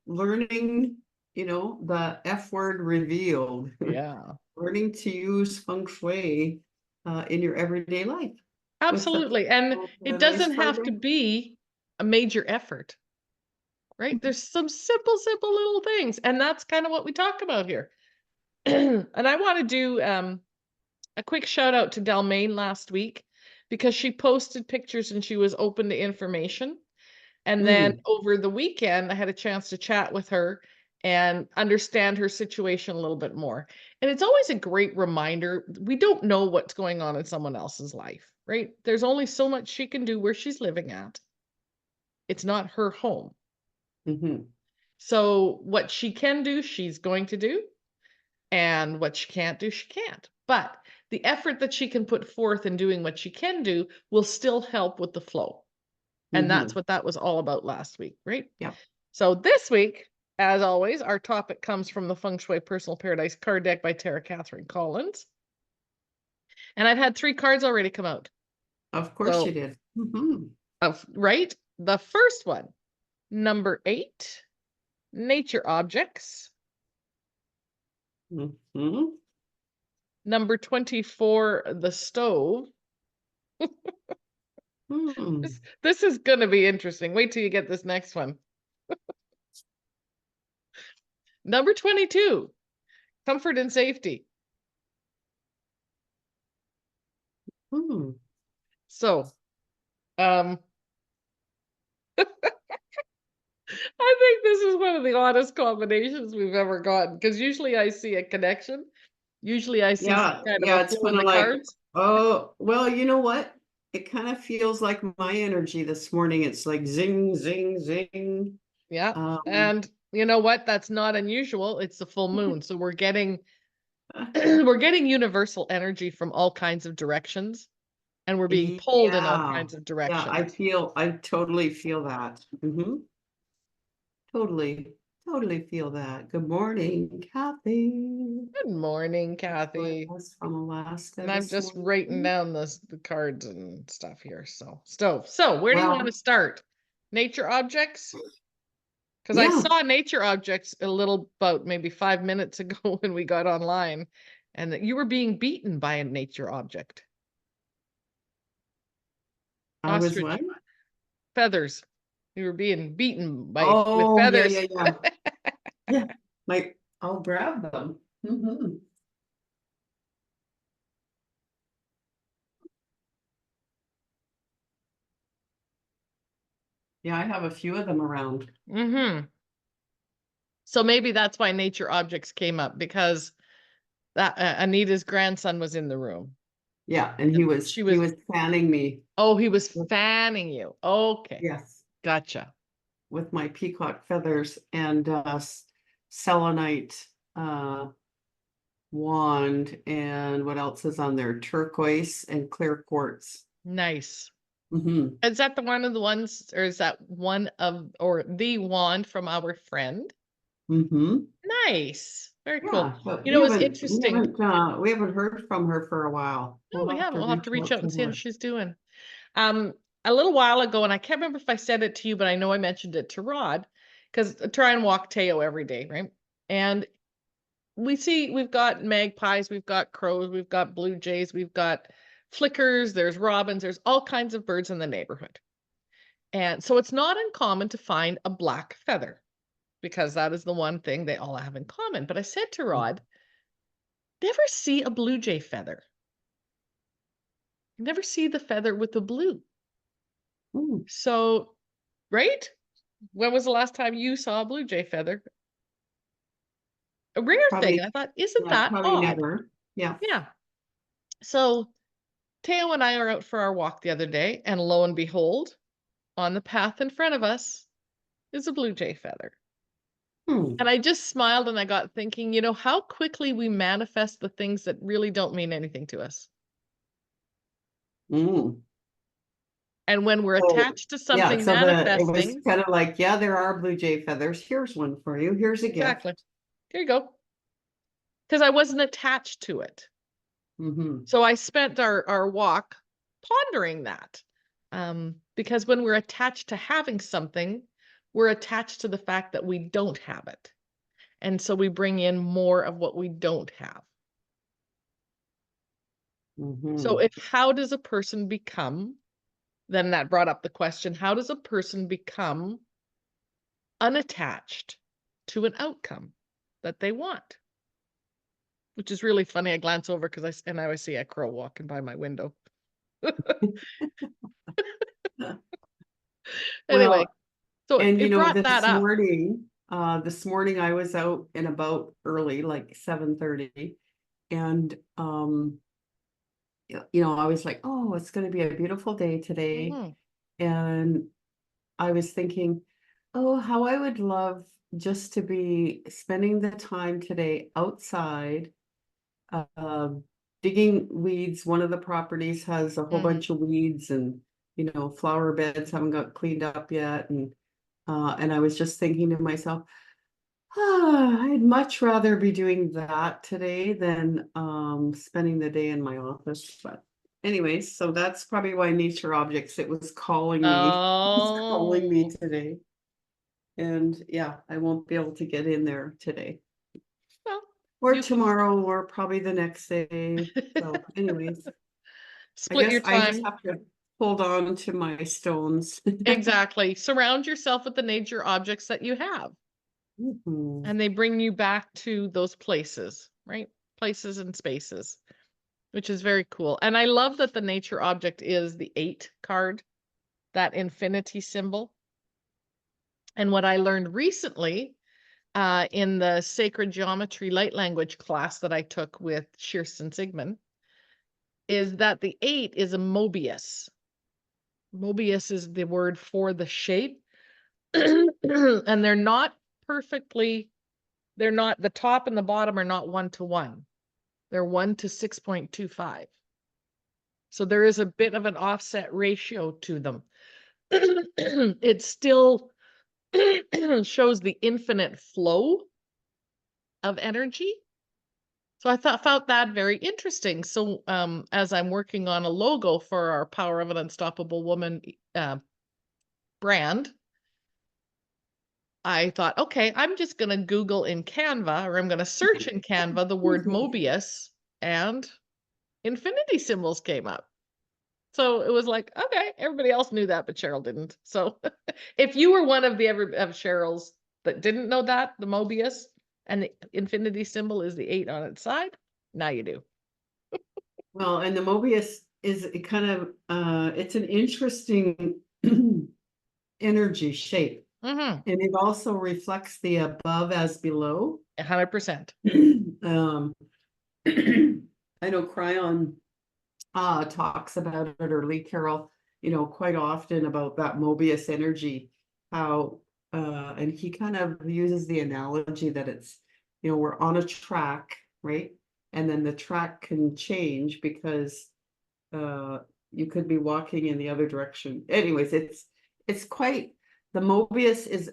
learning, the F word revealed. Yeah. Learning to use feng shui in your everyday life. Absolutely. And it doesn't have to day. be a major effort, right? There's some simple little things. And that's kind of what we talk about here. And I want to do a quick shout out to Delmaine last week because she posted pictures and she was open to information. And then over the weekend, I had a chance to chat with her and understand her situation a little bit more. And it's always a great reminder. We don't know what's going on in someone else's life, right? There's only so much she can do where she's living at. It's not her home. So what she can do, she's going to do. And what she can't do, she can't. But the effort that she can put forth in doing what she can do will still help with the flow. And that's what that was all about last week, right? Yeah. So this week, as always, our topic comes from the Feng Shui Personal Paradise card deck by Tara Catherine Collins. And I've had 3 cards already come out. Of course you did. Right? The first one, number 8, nature objects. Number 24, the stove. This is going to be interesting. Wait till you get this next one. Number 22, comfort and safety. So, I think this is one of the oddest combinations we've ever gotten because usually I see a connection. Usually I see some kind of a it's flow in kind the of like, cards. oh, well, you know what? It kind of feels like my energy this morning. It's like zing, zing, zing. Yeah. And you know what? That's not unusual. It's the full moon. So we're getting we're getting universal energy from all kinds of directions. And we're being pulled in all kinds of directions. I totally feel that. Totally feel that. Good morning, Kathy. Good morning, Kathy. From Alaska. And I'm just writing down the cards and stuff here. So stove. So where do you want to start? Nature objects? Because I saw nature objects a little about maybe 5 minutes ago when we got online, and that you were being beaten by a nature object. I was what? Feathers. You were being beaten by with feathers. Yeah. I'll grab them. Yeah, I have a few of them around. So maybe that's why nature objects came up, because that Anita's grandson was in the room. Yeah, and he was fanning me. Oh, he was fanning you. Okay. Yes. Gotcha. With my peacock feathers and selenite wand, and what else is on there? Turquoise and clear quartz. Nice. Is that one of the ones, or is that one of, or the wand from our friend? Nice. Very cool. You know, it's interesting. We haven't heard from her for a while. No, we haven't. We'll have to reach out and see how she's doing. A little while ago, and I can't remember if I said it to you, but I know I mentioned it to Rod, because I try and walk Teo every day, right? And we've got magpies, we've got crows, we've got blue jays, we've got flickers, there's robins, there's all kinds of birds in the neighborhood. And so it's not uncommon to find a black feather, because that is the one thing they all have in common. But I said to Rod, never see a blue jay feather. Never see the feather with the blue. So, right? When was the last time you saw a blue jay feather? A rare thing. I thought, isn't that odd? Never. Yeah. Yeah. So Teo and I are out for our walk the other day, and lo and behold, on the path in front of us is a blue jay feather. And I just smiled, and I got thinking, how quickly we manifest the things that really don't mean anything to us. And when we're attached to something manifesting, it was kind of like, there are blue jay feathers. Here's one for you. Here's a gift. Here you go. Because I wasn't attached to it. So I spent our walk pondering that. Because when we're attached to having something, we're attached to the fact that we don't have it. And so we bring in more of what we don't have. So Mhm. if how does a person become, then that brought up the question, how does a person become unattached to an outcome that they want? Which is really funny. I glance over because I always see a crow walking by my window. Anyway, Well, so and it brought that up. this morning I was out and about early, like 7:30, and I was like, oh, it's going to be a beautiful day today. Mhm. And I was thinking, oh, how I would love just to be spending the time today outside, uh, digging weeds. One of the properties has a whole Mhm. bunch of weeds, and flower beds haven't got cleaned up yet. And I was just thinking to myself, I'd much rather be doing that today than spending the day in my office. But anyways, so that's probably why nature objects, it was calling me. It's calling me Oh, today. And yeah, I won't be able to get in there today well, or you can tomorrow or probably the next day. So anyways, I split your guess I just time. have to hold on to my stones. Exactly. Surround yourself with the nature objects that you have, Mhm. and they bring you back to those places, right? Places and spaces, which is very cool. And I love that the nature object is the 8 card, that infinity symbol. And what I learned recently in the sacred geometry light language class that I took with Kirsten Sigmund is that the 8 is a Mobius. Mobius is the word for the shape. And they're not, the top and the bottom are not 1-to-1. They're 1 to 6.25. So there is a bit of an offset ratio to them. It still shows the infinite flow of energy. So I found that very interesting. So as I'm working on a logo for our Power of an Unstoppable Woman brand, I thought, okay, I'm just going to Google in Canva, or I'm going to search in Canva the word Mobius, and infinity symbols came up. So it was like, okay, everybody else knew that, but Cheryl didn't. So if you were one of the of Cheryl's that didn't know that, the Mobius and the infinity symbol is the 8 on its side, now you do. Well, and the Mobius is a kind of it's an interesting energy shape. Mm-hmm. And it also reflects the above as below. 100%. Um, I know Cryon talks about it, or Lee Carroll, quite often about that Mobius energy, how and he kind of uses the analogy that it's, we're on a track, right? And then the track can change because uh you could be walking in the other direction. Anyways, it's quite, the Mobius is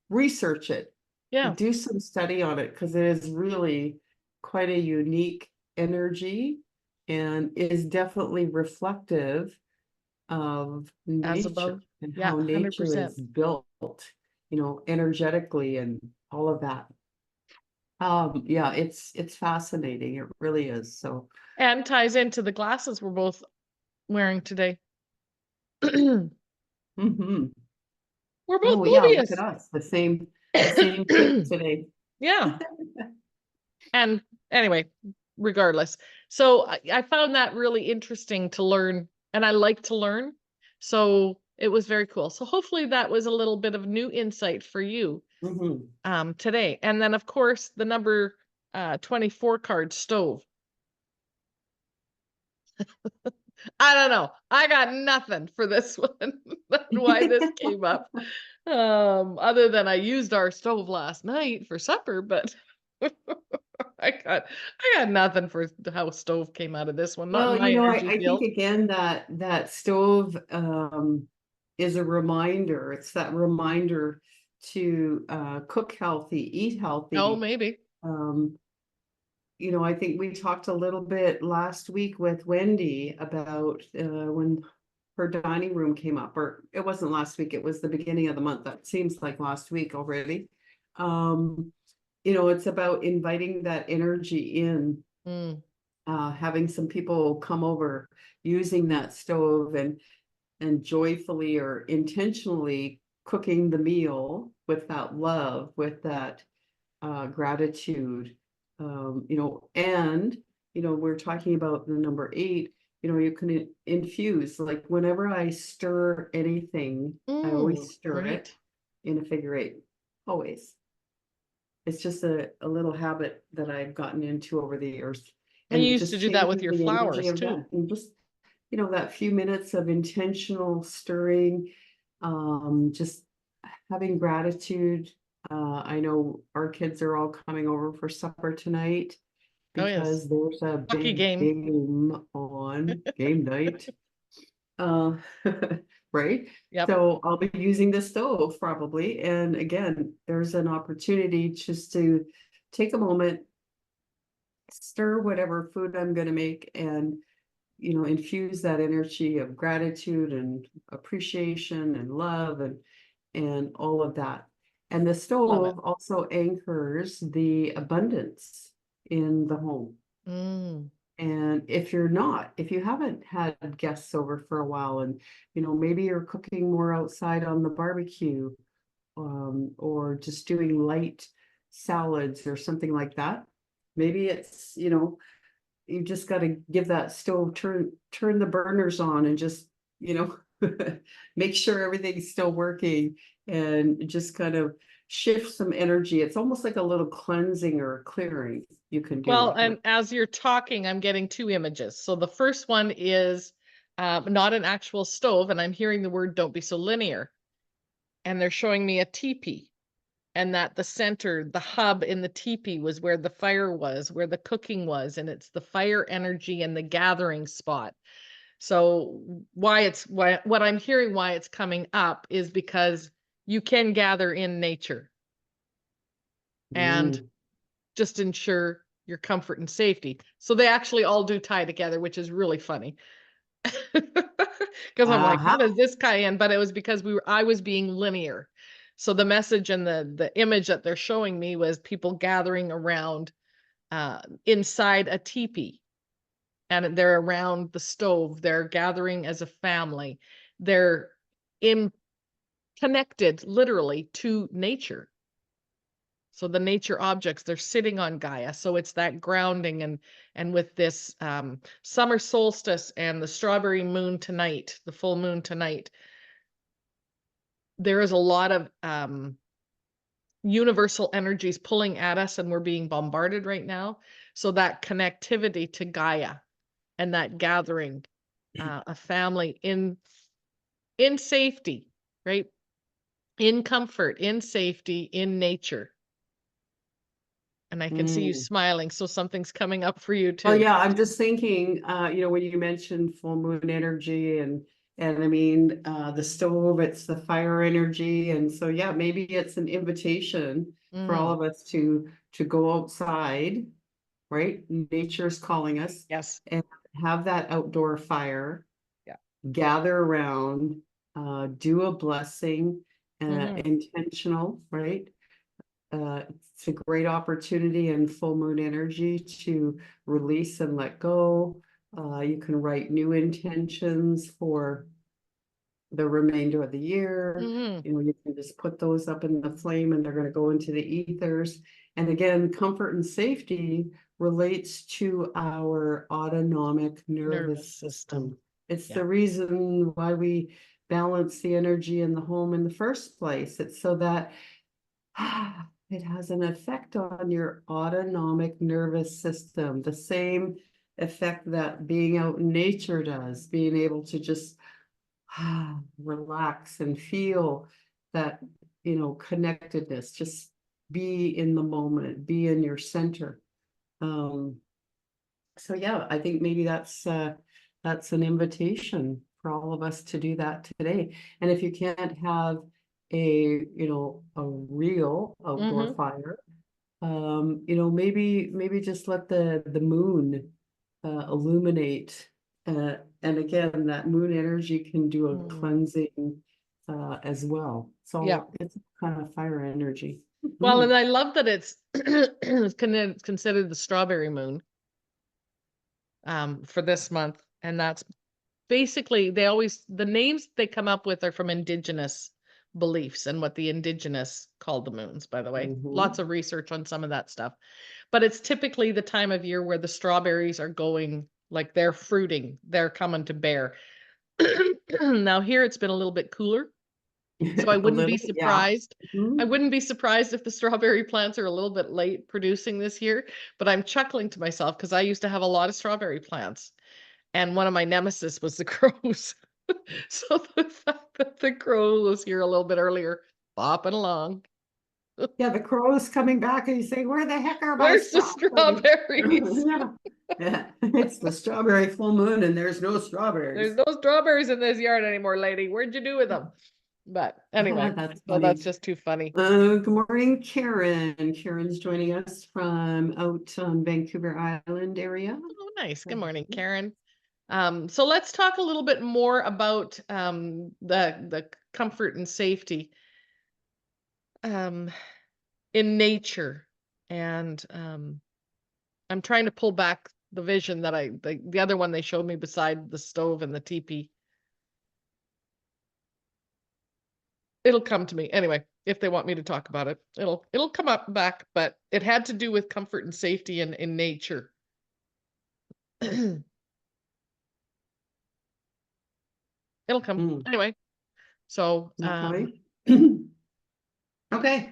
research it, Yeah. do some study on it, because it is really quite a unique energy and is definitely reflective of As nature above. and Yeah, how nature 100%. is built, energetically and all of that. Yeah, it's fascinating. It really is. So And ties into the glasses we're both wearing today. We're mhm. both Oh yeah, look at Mobius. us, the same shape today. Yeah. And anyway, regardless. So I found that really interesting to learn, and I like to learn. So it was very cool. So hopefully that was a little bit of new insight for you Mhm. today. And then of course the number 24 card stove. I don't know. I got nothing for this one. Why this came up. Other than I used our stove last night for supper, but I got nothing for how stove came out of this one. Not in Well, my energy I think field. again that stove is a reminder. It's that reminder to cook healthy, eat Oh, healthy. maybe. Um, I think we talked a little bit last week with Wendy about when her dining room came up, or it wasn't last week, it was the beginning of the month. That seems like last week already. It's about inviting that energy in, having some people come over, using that stove and joyfully or intentionally cooking the meal with that love, with that gratitude. We're talking about the number 8. You can infuse, like whenever I stir anything, I always stir right. it in a figure 8, always. It's just a little habit that I've gotten into over the years. And you And used to just do that with changing your the energy flowers of too. that. And just, that few minutes of intentional stirring, just having gratitude. I know our kids are all coming over for supper tonight Oh, yes. because there's a Hockey big game. game on, game night. Uh, right? Yep. So I'll be using the stove probably. And again, there's an opportunity just to take a moment, stir whatever food I'm going to make, and infuse that energy of gratitude and appreciation and love and all of that. And the Love it. stove also anchors the abundance in the home. And if you haven't had guests over for a while, and maybe you're cooking more outside on the barbecue, or just doing light salads or something like that, maybe it's you just got to give that stove, turn the burners on, and just make sure everything's still working, and just kind of shift some energy. It's almost like a little cleansing or clearing you can Well, do. and as you're talking, I'm getting 2 images. So the first one is not an actual stove, and I'm hearing the word "don't be so linear." And they're showing me a teepee, and that the center, the hub in the teepee was where the fire was, where the cooking was, and it's the fire energy and the gathering spot. So what I'm hearing why it's coming up is because you can gather in nature and Mm. just ensure your comfort and safety. So they actually all do tie together, which is really funny. Because I'm like, how does this tie in? But it was because I was being linear. So the message and the image that they're showing me was people gathering around inside a teepee, and they're around the stove. They're gathering as a family. They're in connected literally to nature. So the nature objects, they're sitting on Gaia. So it's that grounding, and with this summer solstice and the strawberry moon tonight, the full moon tonight, there is a lot of universal energies pulling at us, and we're being bombarded right now. So that connectivity to Gaia and that gathering, a family in safety, right? In comfort, in safety, in nature. And I can see you smiling, so something's coming up for you Well, too. yeah, I'm just thinking, when you mentioned full moon energy, and I mean, the stove, it's the fire energy. And so, yeah, maybe it's an invitation for all of us to go outside, right? Nature's calling us, Yes. and have that outdoor fire, Yeah. gather around, do a blessing, Mhm. intentional, right? It's a great opportunity in full moon energy to release and let go. You can write new intentions for the remainder of the year. Mhm. You can just put those up in the flame, and they're going to go into the ethers. And again, comfort and safety relates to our autonomic nervous system. It's Yeah. the reason why we balance the energy in the home in the first place. It's so that it has an effect on your autonomic nervous system, the same effect that being out in nature does, being able to just relax and feel that, connectedness, just be in the moment, be in your center. So yeah, I think maybe that's an invitation for all of us to do that today. And if you can't have a real outdoor Mhm. fire, maybe just let the moon illuminate And again, that moon energy can do a Mm. cleansing as well. Yeah. So it's kind of fire energy. Well, and Mhm. I love that it's considered the strawberry moon for this month. And that's basically, the names they come up with are from indigenous beliefs and what the indigenous called the moons, by the way. Mhm. Lots of research on some of that stuff. But it's typically the time of year where the strawberries are going, like they're fruiting, they're coming to bear. Now here it's been a little bit cooler, so I A wouldn't be little, yeah. surprised. I Mhm. wouldn't be surprised if the strawberry plants are a little bit late producing this year, but I'm chuckling to myself because I used to have a lot of strawberry plants, and one of my nemesis was the crows. So the fact that the crow was here a little bit earlier, bopping along. Yeah, the crow is coming back and you say, where the heck are my Where's the strawberries? strawberries? Yeah. Yeah, it's the strawberry full moon and there's no There's strawberries. no strawberries in this yard anymore, lady. Where'd you do with them? But anyway, That's so that's funny. just too funny. Good morning, Karen. Karen's joining us from out on Vancouver Island area. Oh, nice. Good morning, Karen. So let's talk a little bit more about the comfort and safety um, in nature. And I'm trying to pull back the vision that the other one they showed me beside the stove and the teepee. It'll come to me anyway. If they want me to talk about it, it'll come up back. But it had to do with comfort and safety in nature. It'll come Mm, anyway. So okay. Okay.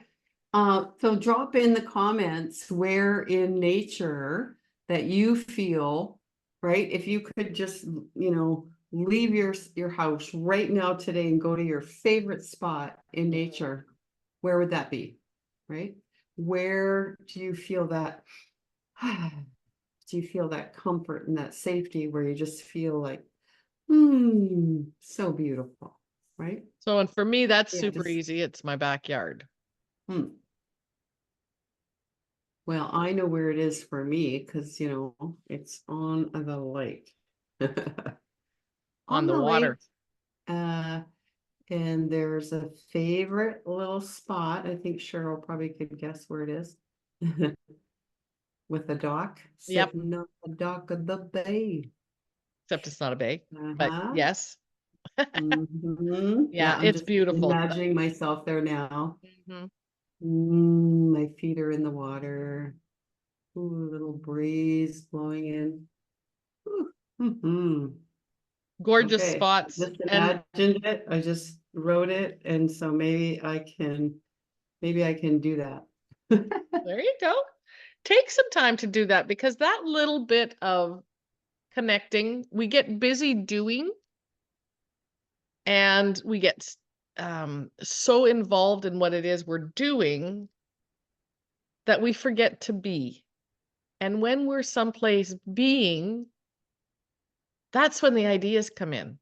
So drop in the comments where in nature that you feel, right? If you could just, leave your house right now today and go to your favorite spot in nature, where would that be? Right? Where do you feel that do you feel that comfort and that safety where you just feel like, so beautiful, right? So, and for me, that's Yeah, super just easy. It's my backyard. hmm. Well, I know where it is for me because, it's on the lake. On On the the water. lake, uh, and there's a favorite little spot. I think Cheryl probably could guess where it is. With a dock, Yep. sitting on the dock of the bay. Except it's not a bay, but Uh-huh. yes. Yeah, Yeah, I'm it's just beautiful. imagining myself there now. Mhm. My feet are in the water. Ooh, a little breeze blowing in. Ooh, Gorgeous Okay, I spots. just And imagined it. I just wrote it, and so maybe I can do that. there you go. Take some time to do that because that little bit of connecting, we get busy doing and we get so involved in what it is we're doing that we forget to be. And when we're someplace being, that's when the ideas come in.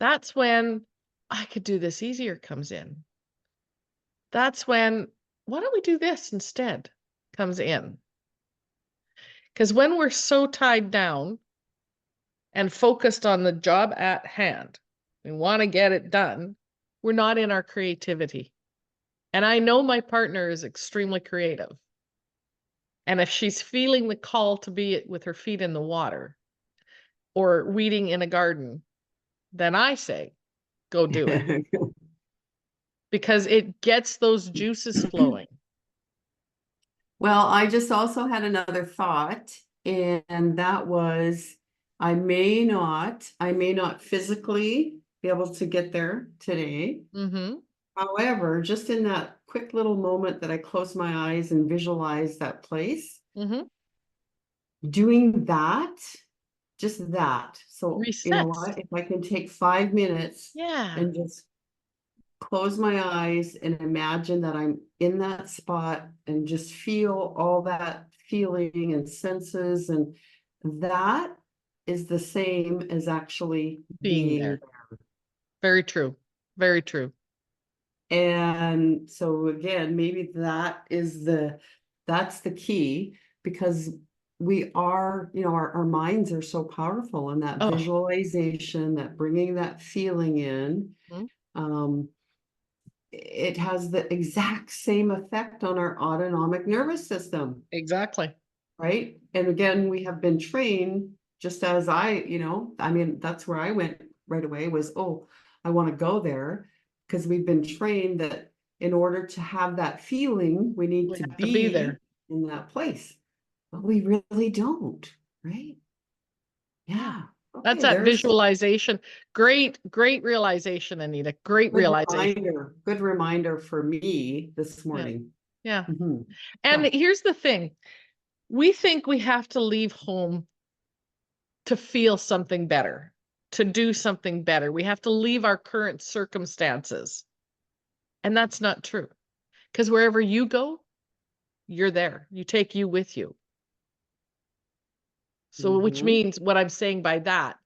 That's when I could do this easier comes in. That's when, why don't we do this instead comes in. Because when we're so tied down and focused on the job at hand, we want to get it done, we're not in our creativity. And I know my partner is extremely creative. And if she's feeling the call to be with her feet in the water or weeding in a garden, then I say, go do it because it gets those juices flowing. Well, I just also had another thought, and that was I may not physically be able to get there today. Mm-hmm. However, just in that quick little moment that I close my eyes and visualize that place, Mm-hmm. doing that, just that. So, you know Resets. what? If I can take 5 minutes Yeah. and just close my eyes and imagine that I'm in that spot and just feel all that feeling and senses, and that is the same as actually Being being. there. Very true. Very true. And so again, maybe that's the key, because we are, our minds are so powerful, and that Oh, visualization, that bringing that feeling in, mhm, it has the exact same effect on our autonomic nervous system, exactly. right? And again, we have been trained, just as that's where I went right away was, oh, I want to go there, because we've been trained that in order to have that feeling, we need We to have to be be there. in that place. But we really don't, right? Yeah. Yeah. That's Okay, that there's visualization. Great, great realization, Anita. Great good realization. reminder. Good reminder for me this Yeah. morning. Yeah. Mhm. And So, here's the thing. We think we have to leave home to feel something better, to do something better. We have to leave our current circumstances. And that's not true. Because wherever you go, you're there. You take you with you. So, which mhm. means what I'm saying by that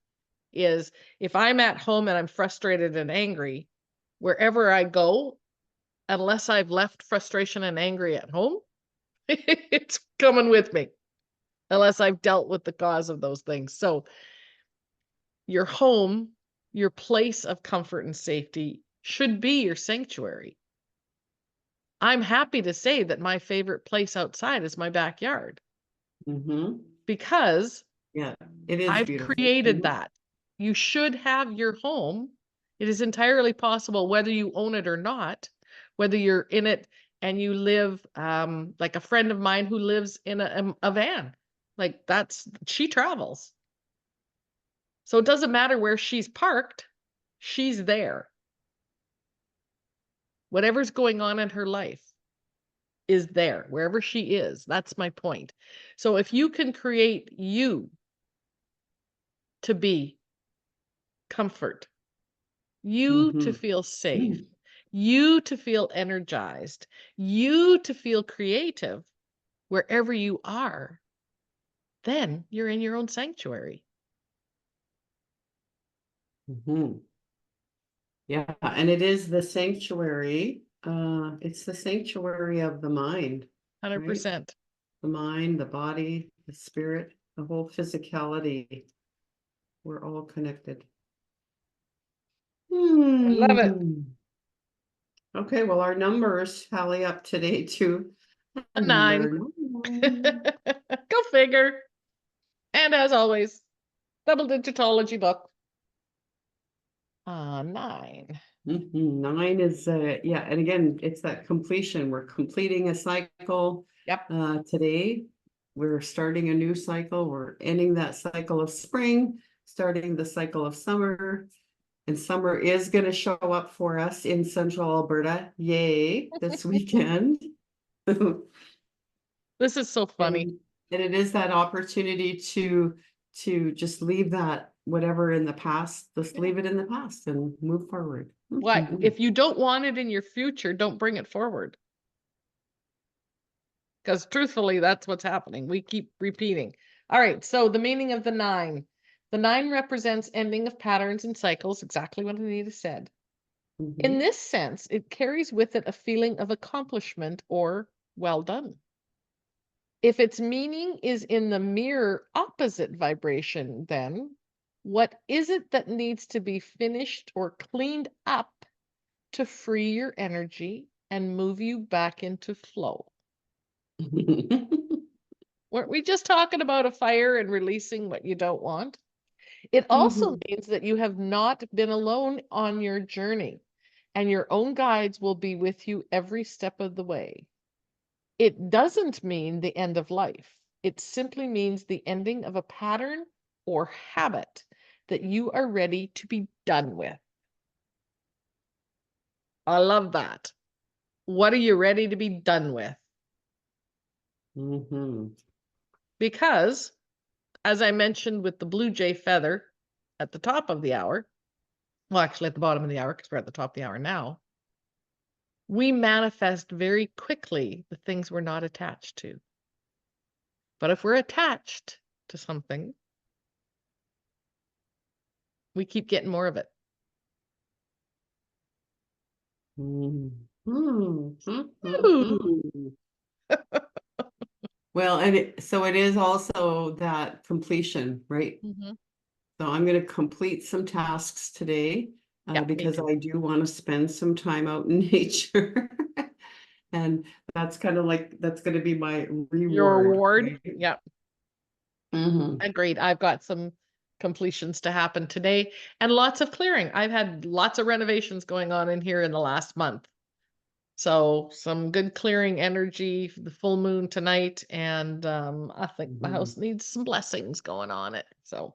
is if I'm at home and I'm frustrated and angry, wherever I go, unless I've left frustration and angry at home, it's coming with me, unless I've dealt with the cause of those things. So, your home, your place of comfort and safety should be your sanctuary. I'm happy to say that my favorite place outside is my backyard Mhm. because Yeah, it is I've beautiful. created Mhm. that. You should have your home. It is entirely possible, whether you own it or not, whether you're in it and you live, like a friend of mine who lives in a van. Like she travels. So it doesn't matter where she's parked, she's there. Whatever's going on in her life is there, wherever she is. That's my point. So if you can create you to be comfort, you to Mhm. feel safe, Mm. you to feel energized, you to feel creative wherever you are, then you're in your own sanctuary. Mhm. Yeah, and it is the sanctuary. It's the sanctuary of the mind, right? 100%. The mind, the body, the spirit, the whole physicality. We're all connected. I love it. Hmm. Okay, well, our numbers tally up today to A 9. number 9. Go figure. And as always, double digitology book. 9. Mhm. 9 is yeah, and again, it's that completion. We're completing a cycle Yep. today. We're starting a new cycle. We're ending that cycle of spring, starting the cycle of summer. And summer is going to show up for us in central Alberta. Yay, this weekend. And This is so funny. and it is that opportunity to just leave that whatever in the past, just Yeah. leave it in the past and move forward. What Mhm. if you don't want it in your future, don't bring it forward. Because truthfully, that's what's happening. We keep repeating. All right, so the meaning of the 9. The 9 represents ending of patterns and cycles, exactly what Anita said. In Mhm. this sense, it carries with it a feeling of accomplishment or well done. If its meaning is in the mirror opposite vibration, then what is it that needs to be finished or cleaned up to free your energy and move you back into flow? Weren't we just talking about a fire and releasing what you don't want? It also Mhm. means that you have not been alone on your journey, and your own guides will be with you every step of the way. It doesn't mean the end of life. It simply means the ending of a pattern or habit that you are ready to be done with. I love that. What are you ready to be done with? Mhm. Because, as I mentioned with the blue jay feather at the top of the hour, well, actually at the bottom of the hour, because we're at the top of the hour now, we manifest very quickly the things we're not attached to. But if we're attached to something, we keep getting more of it. Mhm. Mhm. Ooh. Mhm. Well, Well, so it is also that completion, right? Mhm. So I'm gonna complete some tasks today, Yeah, me because too. I do want to spend some time out in nature. And that's kind of like, that's gonna be my Your reward, reward. right? Yeah, Mhm. agreed. I've got some completions to happen today and lots of clearing. I've had lots of renovations going on in here in the last month. So some good clearing energy for the full moon tonight, and I think my Mhm. house needs some blessings going on it. So